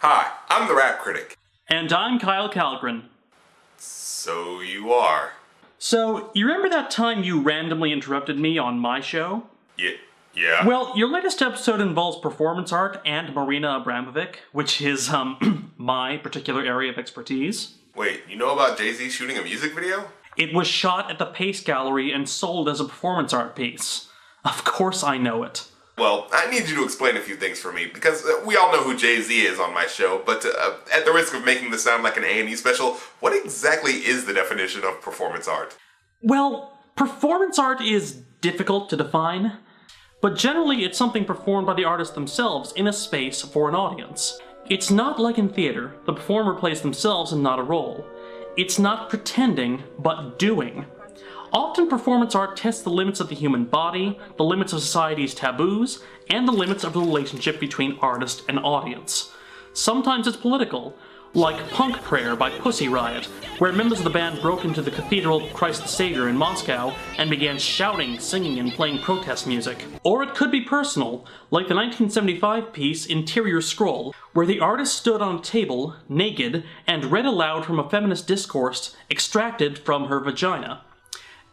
Hi, I'm the Rap Critic. And I'm Kallgren. So you are. So, you remember that time you randomly interrupted me on my show? Yeah. Well, your latest episode involves performance art and Marina Abramovic, which is, my particular area of expertise. Wait, you know about Jay-Z shooting a music video? It was shot at the Pace Gallery and sold as a performance art piece. Of course I know it. Well, I need you to explain a few things for me, because we all know who Jay-Z is on my show, but at the risk of making this sound like an A&E special, what exactly is the definition of performance art? Well, performance art is difficult to define, but generally it's something performed by the artists themselves in a space for an audience. It's not like in theater. The performer plays themselves and not a role. It's not pretending, but doing. Often performance art tests the limits of the human body, the limits of society's taboos, and the limits of the relationship between artist and audience. Sometimes it's political, like Punk Prayer by Pussy Riot, where members of the band broke into the Cathedral of Christ the Savior in Moscow and began shouting, singing, and playing protest music. Or it could be personal, like the 1975 piece Interior Scroll, where the artist stood on a table, naked, and read aloud from a feminist discourse extracted from her vagina.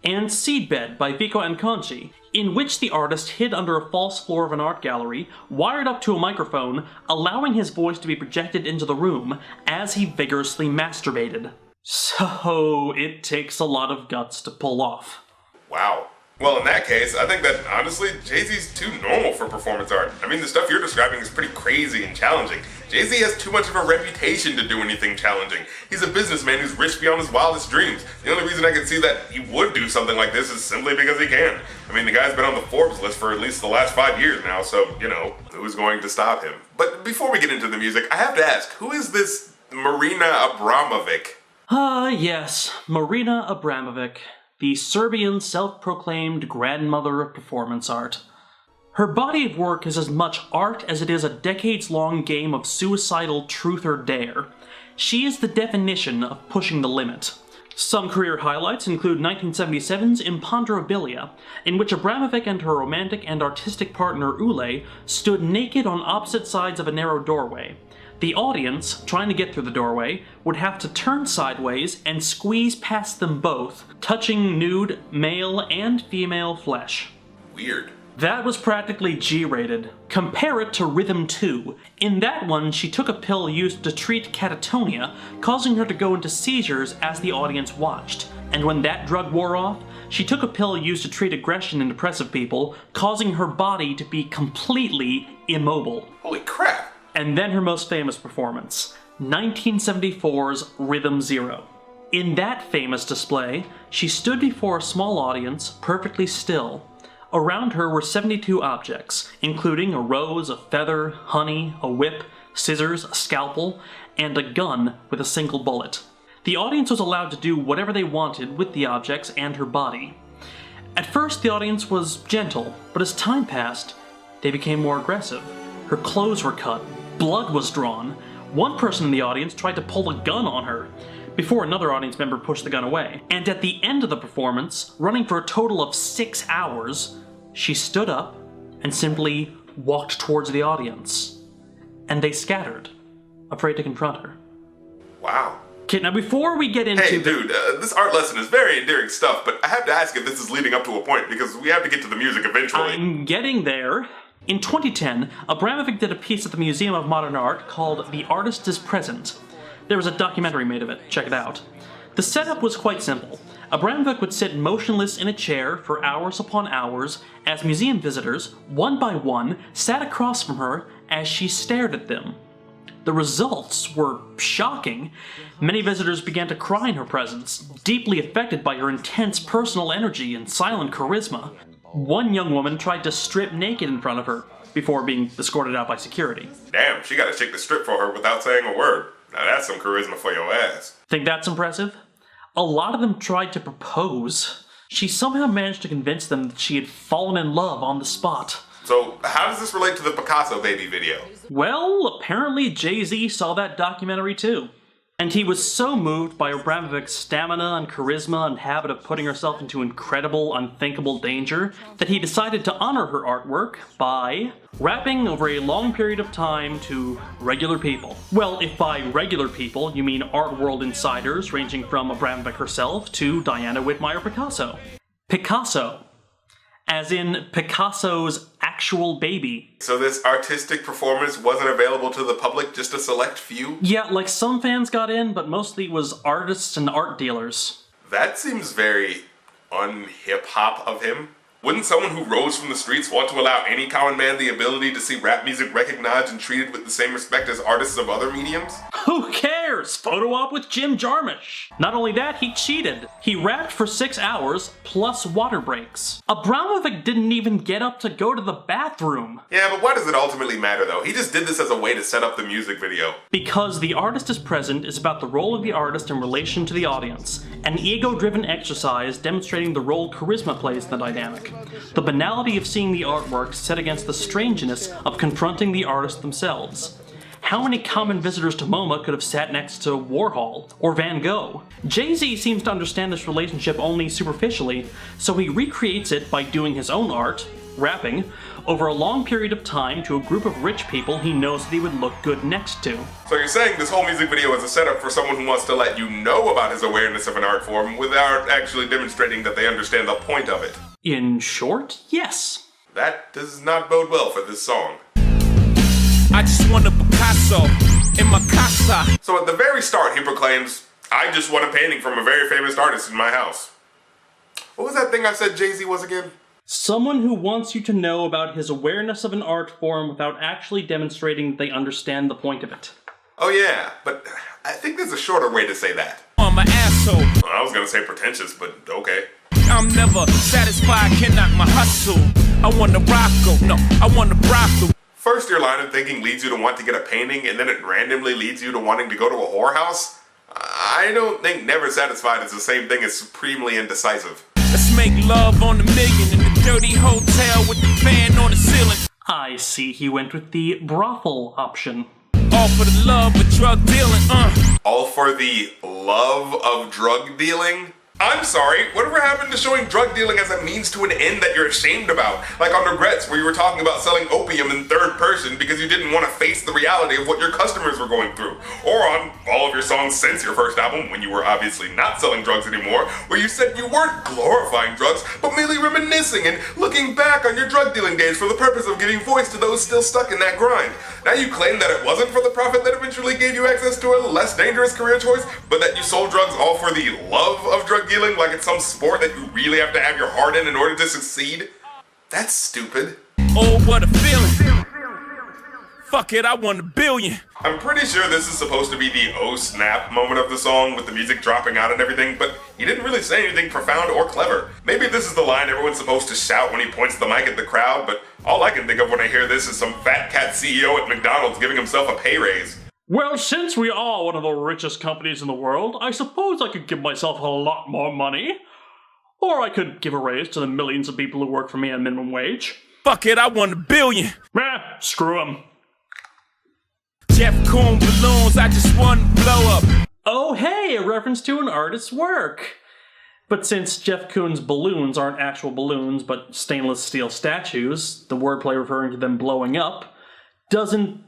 And Seedbed by Vico Anconci, in which the artist hid under a false floor of an art gallery, wired up to a microphone, allowing his voice to be projected into the room as he vigorously masturbated. So, it takes a lot of guts to pull off. Wow. Well, in that case, I think that, honestly, Jay-Z's too normal for performance art. I mean, the stuff you're describing is pretty crazy and challenging. Jay-Z has too much of a reputation to do anything challenging. He's a businessman who's rich beyond his wildest dreams. The only reason I can see that he would do something like this is simply because he can. I mean, the guy's been on the Forbes list for at least the last 5 years now, so, you know, who's going to stop him? But before we get into the music, I have to ask, who is this Marina Abramovic? Yes, Marina Abramovic, the Serbian self-proclaimed grandmother of performance art. Her body of work is as much art as it is a decades-long game of suicidal truth or dare. She is the definition of pushing the limit. Some career highlights include 1977's Imponderabilia, in which Abramovic and her romantic and artistic partner Ule stood naked on opposite sides of a narrow doorway. The audience, trying to get through the doorway, would have to turn sideways and squeeze past them both, touching nude male and female flesh. Weird. That was practically G-rated. Compare it to Rhythm 2. In that one, she took a pill used to treat catatonia, causing her to go into seizures as the audience watched. And when that drug wore off, she took a pill used to treat aggression in depressive people, causing her body to be completely immobile. Holy crap! And then her most famous performance, 1974's Rhythm 0. In that famous display, she stood before a small audience, perfectly still. Around her were 72 objects, including a rose, a feather, honey, a whip, scissors, a scalpel, and a gun with a single bullet. The audience was allowed to do whatever they wanted with the objects and her body. At first, the audience was gentle, but as time passed, they became more aggressive. Her clothes were cut, blood was drawn. One person in the audience tried to pull a gun on her, before another audience member pushed the gun away. And at the end of the performance, running for a total of 6 hours, she stood up and simply walked towards the audience. And they scattered, afraid to confront her. Wow. Okay, now before we get into... Hey, dude, this art lesson is very endearing stuff, but I have to ask if this is leading up to a point, because we have to get to the music eventually. I'm getting there. In 2010, Abramovic did a piece at the Museum of Modern Art called The Artist is Present. There was a documentary made of it, check it out. The setup was quite simple. Abramovic would sit motionless in a chair for hours upon hours as museum visitors, one by one, sat across from her as she stared at them. The results were shocking. Many visitors began to cry in her presence, deeply affected by her intense personal energy and silent charisma. One young woman tried to strip naked in front of her, before being escorted out by security. Damn, she got a chick to strip for her without saying a word. Now that's some charisma for your ass. Think that's impressive? A lot of them tried to propose. She somehow managed to convince them that she had fallen in love on the spot. So, how does this relate to the Picasso Baby video? Well, apparently Jay-Z saw that documentary too. And he was so moved by Abramovic's stamina and charisma and habit of putting herself into incredible, unthinkable danger that he decided to honor her artwork by rapping over a long period of time to regular people. Well, if by regular people you mean art world insiders ranging from Abramovic herself to Diana Whitmire Picasso. Picasso. As in Picasso's actual baby. So this artistic performance wasn't available to the public, just a select few? Yeah, like some fans got in, but mostly it was artists and art dealers. That seems very un-hip-hop of him. Wouldn't someone who rose from the streets want to allow any common man the ability to see rap music recognized and treated with the same respect as artists of other mediums? Who cares? Photo op with Jim Jarmusch. Not only that, he cheated. He rapped for 6 hours, plus water breaks. Abramovic didn't even get up to go to the bathroom. Yeah, but why does it ultimately matter though? He just did this as a way to set up the music video. Because The Artist is Present is about the role of the artist in relation to the audience, an ego-driven exercise demonstrating the role charisma plays in the dynamic. The banality of seeing the artwork set against the strangeness of confronting the artist themselves. How many common visitors to MoMA could have sat next to Warhol or Van Gogh? Jay-Z seems to understand this relationship only superficially, so he recreates it by doing his own art, rapping, over a long period of time to a group of rich people he knows that he would look good next to. So you're saying this whole music video is a setup for someone who wants to let you know about his awareness of an art form without actually demonstrating that they understand the point of it? In short, yes. That does not bode well for this song. I just want a Picasso in my casa. So at the very start he proclaims, I just want a painting from a very famous artist in my house. What was that thing I said Jay-Z was again? Someone who wants you to know about his awareness of an art form without actually demonstrating they understand the point of it. Oh yeah, but I think there's a shorter way to say that. On my asshole. I was gonna say pretentious, but okay. I'm never satisfied, cannot my hustle. I want a Rocco, no, I want a brothel. First your line of thinking leads you to want to get a painting, and then it randomly leads you to wanting to go to a whorehouse? I don't think never satisfied is the same thing as supremely indecisive. Let's make love on the million in the dirty hotel with the fan on the ceiling. I see he went with the brothel option. All for the love of drug dealing, All for the love of drug dealing? I'm sorry, whatever happened to showing drug dealing as a means to an end that you're ashamed about? Like on Regrets, where you were talking about selling opium in third person because you didn't want to face the reality of what your customers were going through. Or on all of your songs since your first album, when you were obviously not selling drugs anymore, where you said you weren't glorifying drugs, but merely reminiscing and looking back on your drug dealing days for the purpose of giving voice to those still stuck in that grind. Now you claim that it wasn't for the profit that eventually gave you access to a less dangerous career choice, but that you sold drugs all for the love of drug dealing, like it's some sport that you really have to have your heart in order to succeed? That's stupid. Oh, what a feeling. Fuck it, I want $1 billion. I'm pretty sure this is supposed to be the oh snap moment of the song with the music dropping out and everything, but he didn't really say anything profound or clever. Maybe this is the line everyone's supposed to shout when he points the mic at the crowd, but all I can think of when I hear this is some fat cat CEO at McDonald's giving himself a pay raise. Well, since we are one of the richest companies in the world, I suppose I could give myself a lot more money. Or I could give a raise to the millions of people who work for me at minimum wage. Fuck it, I want $1 billion. Screw him. Jeff Koons balloons, I just want to blow up. Oh hey, a reference to an artist's work. But since Jeff Koons' balloons aren't actual balloons but stainless steel statues, the wordplay referring to them blowing up doesn't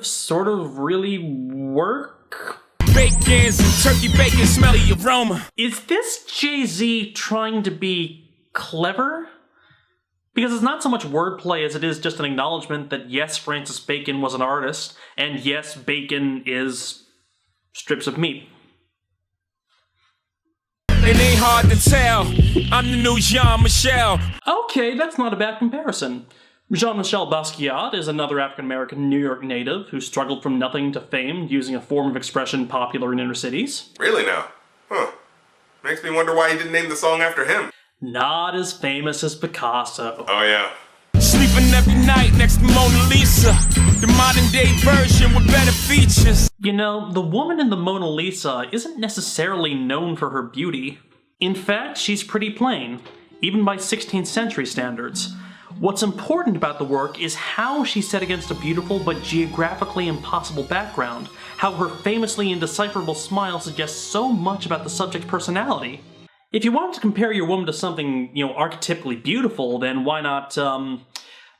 sort of really work? Bacons and turkey bacon, smelly aroma. Is this Jay-Z trying to be clever? Because it's not so much wordplay as it is just an acknowledgement that yes, Francis Bacon was an artist, and yes, bacon is strips of meat. It ain't hard to tell. I'm the new Jean-Michel. Okay, that's not a bad comparison. Jean-Michel Basquiat is another African-American New York native who struggled from nothing to fame using a form of expression popular in inner cities. Really now? Huh. Makes me wonder why he didn't name the song after him. Not as famous as Picasso. Oh yeah. Sleeping every night next to Mona Lisa. The modern day version with better features. You know, the woman in the Mona Lisa isn't necessarily known for her beauty. In fact, she's pretty plain, even by 16th century standards. What's important about the work is how she's set against a beautiful but geographically impossible background, how her famously indecipherable smile suggests so much about the subject's personality. If you wanted to compare your woman to something, archetypically beautiful, then why not,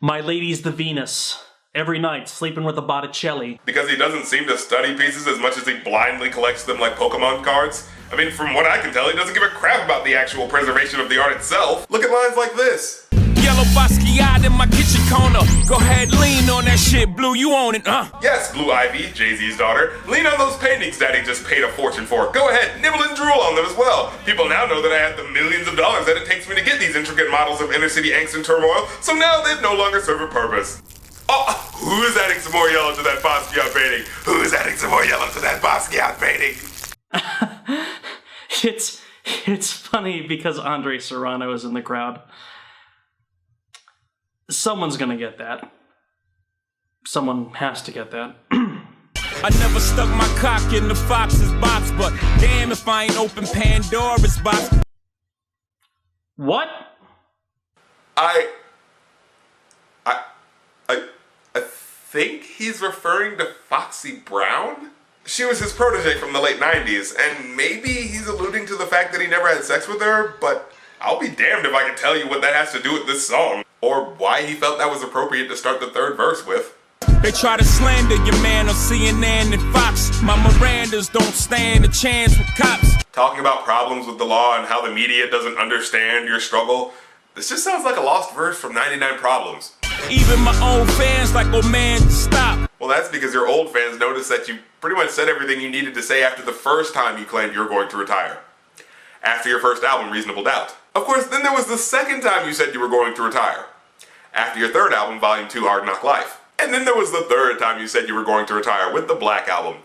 My Lady's the Venus, every night sleeping with a Botticelli. Because he doesn't seem to study pieces as much as he blindly collects them like Pokemon cards? I mean, from what I can tell, he doesn't give a crap about the actual preservation of the art itself. Look at lines like this. Yellow Basquiat in my kitchen corner. Go ahead, lean on that shit, Blue, you own it, huh? Yes, Blue Ivy, Jay-Z's daughter. Lean on those paintings Daddy just paid a fortune for. Go ahead, nibble and drool on them as well. People now know that I have the millions of dollars that it takes me to get these intricate models of inner city angst and turmoil, so now they no longer serve a purpose. Oh, who's adding some more yellow to that Basquiat painting? Who's adding some more yellow to that Basquiat painting? It's funny because Andre Serrano is in the crowd. Someone's gonna get that. Someone has to get that. I never stuck my cock in the fox's box, but damn if I ain't open Pandora's box. What? I think he's referring to Foxy Brown? She was his protege from the late 90s, and maybe he's alluding to the fact that he never had sex with her, but I'll be damned if I can tell you what that has to do with this song, or why he felt that was appropriate to start the third verse with. They try to slander your man on CNN and Fox. My Mirandas don't stand a chance with cops. Talking about problems with the law and how the media doesn't understand your struggle, this just sounds like a lost verse from 99 Problems. Even my own fans like, oh man, stop. Well, that's because your old fans noticed that you pretty much said everything you needed to say after the first time you claimed you were going to retire. After your first album, Reasonable Doubt. Of course, then there was the second time you said you were going to retire. After your third album, Volume 2, Hard Knock Life. And then there was the third time you said you were going to retire with the Black Album.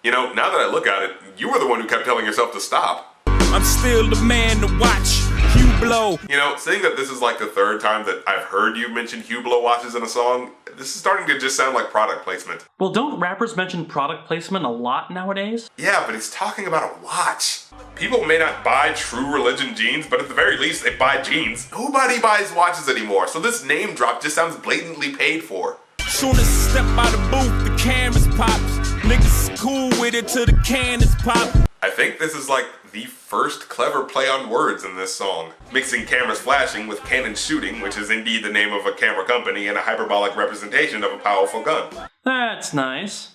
You know, now that I look at it, you were the one who kept telling yourself to stop. I'm still the man to watch. Hugh Blow. You know, seeing that this is like the third time that I've heard you mention Hugh Blow watches in a song, this is starting to just sound like product placement. Well, don't rappers mention product placement a lot nowadays? Yeah, but he's talking about a watch. People may not buy True Religion jeans, but at the very least, they buy jeans. Nobody buys watches anymore, so this name drop just sounds blatantly paid for. Soon as I step out of booth, the cameras pops. Niggas cool with it till the cannons pop. I think this is like the first clever play on words in this song. Mixing cameras flashing with cannon shooting, which is indeed the name of a camera company and a hyperbolic representation of a powerful gun. That's nice.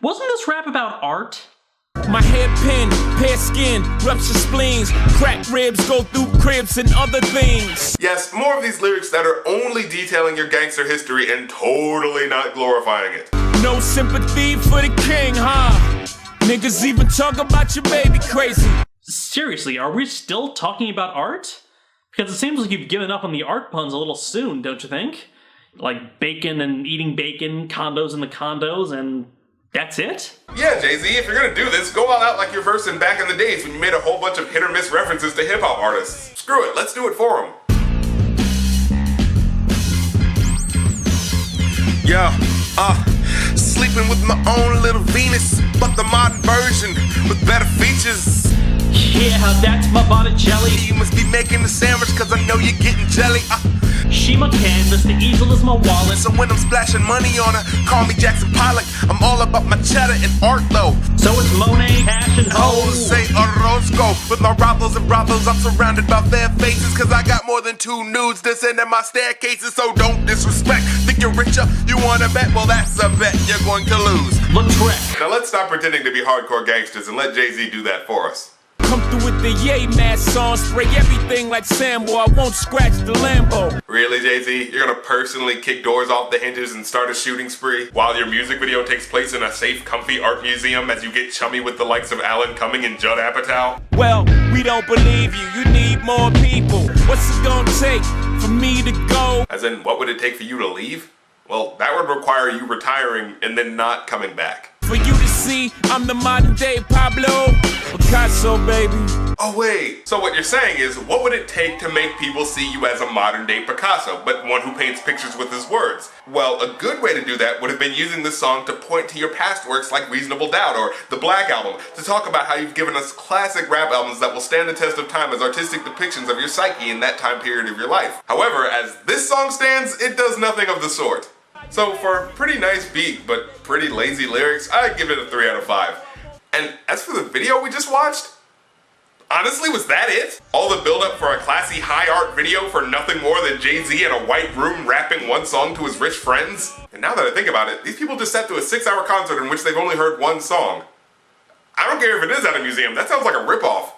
Wasn't this rap about art? My hairpin, pale skin, rupture spleens, cracked ribs go through cribs and other things. Yes, more of these lyrics that are only detailing your gangster history and totally not glorifying it. No sympathy for the king, huh? Niggas even talk about your baby crazy. Seriously, are we still talking about art? Because it seems like you've given up on the art puns a little soon, don't you think? Like bacon and eating bacon, condos in the condos, and that's it? Yeah, Jay-Z, if you're gonna do this, go all out like your verse in back in the days when you made a whole bunch of hit or miss references to hip-hop artists. Screw it, let's do it for them. Yeah, sleeping with my own little Venus, but the modern version with better features. Yeah, that's my Botticelli. You must be making the sandwich cause I know you're getting jelly. She my canvas, the easel is my wallet. So when I'm splashing money on her, call me Jackson Pollock. I'm all about my cheddar and art though. So it's Monet, Cash, and Ho. Jose Orozco. With my rivals and brothels, I'm surrounded by fair faces. Cause I got more than 2 nudes descending my staircases. So don't disrespect. Think you're richer? You wanna bet? Well, that's a bet you're going to lose. Look trick. Now let's stop pretending to be hardcore gangsters and let Jay-Z do that for us. Come through with the yay mask on, spray everything like Sambo. I won't scratch the Lambo. Really, Jay-Z? You're gonna personally kick doors off the hinges and start a shooting spree while your music video takes place in a safe, comfy art museum as you get chummy with the likes of Alan Cumming and Judd Apatow? Well, we don't believe you. You need more people. What's it gonna take for me to go? As in, what would it take for you to leave? Well, that would require you retiring and then not coming back. For you to see, I'm the modern day Pablo Picasso, baby. Oh wait, so what you're saying is, what would it take to make people see you as a modern day Picasso, but one who paints pictures with his words? Well, a good way to do that would have been using this song to point to your past works like Reasonable Doubt or The Black Album, to talk about how you've given us classic rap albums that will stand the test of time as artistic depictions of your psyche in that time period of your life. However, as this song stands, it does nothing of the sort. So for a pretty nice beat, but pretty lazy lyrics, I'd give it a 3 out of 5. And as for the video we just watched, honestly, was that it? All the build-up for a classy high art video for nothing more than Jay-Z in a white room rapping one song to his rich friends? And now that I think about it, these people just sat through a 6-hour concert in which they've only heard one song. I don't care if it is at a museum, that sounds like a ripoff.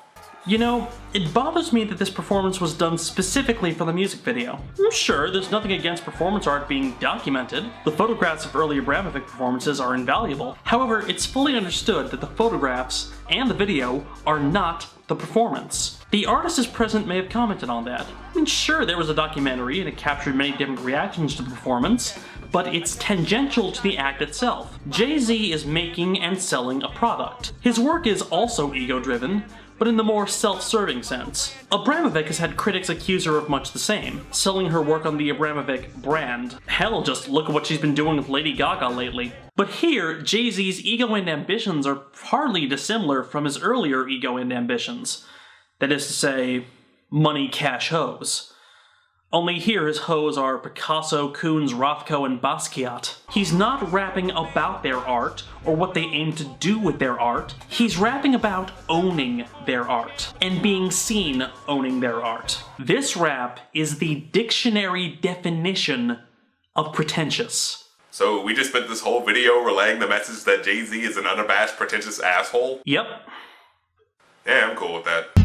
You know, it bothers me that this performance was done specifically for the music video. Sure, there's nothing against performance art being documented. The photographs of early Abramovic performances are invaluable. However, it's fully understood that the photographs and the video are not the performance. The artist as present may have commented on that. Sure, there was a documentary and it captured many different reactions to the performance, but it's tangential to the act itself. Jay-Z is making and selling a product. His work is also ego-driven, but in the more self-serving sense. Abramovic has had critics accuse her of much the same, selling her work on the Abramovic brand. Hell, just look at what she's been doing with Lady Gaga lately. But here, Jay-Z's ego and ambitions are hardly dissimilar from his earlier ego and ambitions. That is to say, money, cash, hoes. Only here his hoes are Picasso, Koons, Rothko, and Basquiat. He's not rapping about their art, or what they aim to do with their art. He's rapping about owning their art, and being seen owning their art. This rap is the dictionary definition of pretentious. So we just spent this whole video relaying the message that Jay-Z is an unabashed, pretentious asshole? Yep. Yeah, I'm cool with that.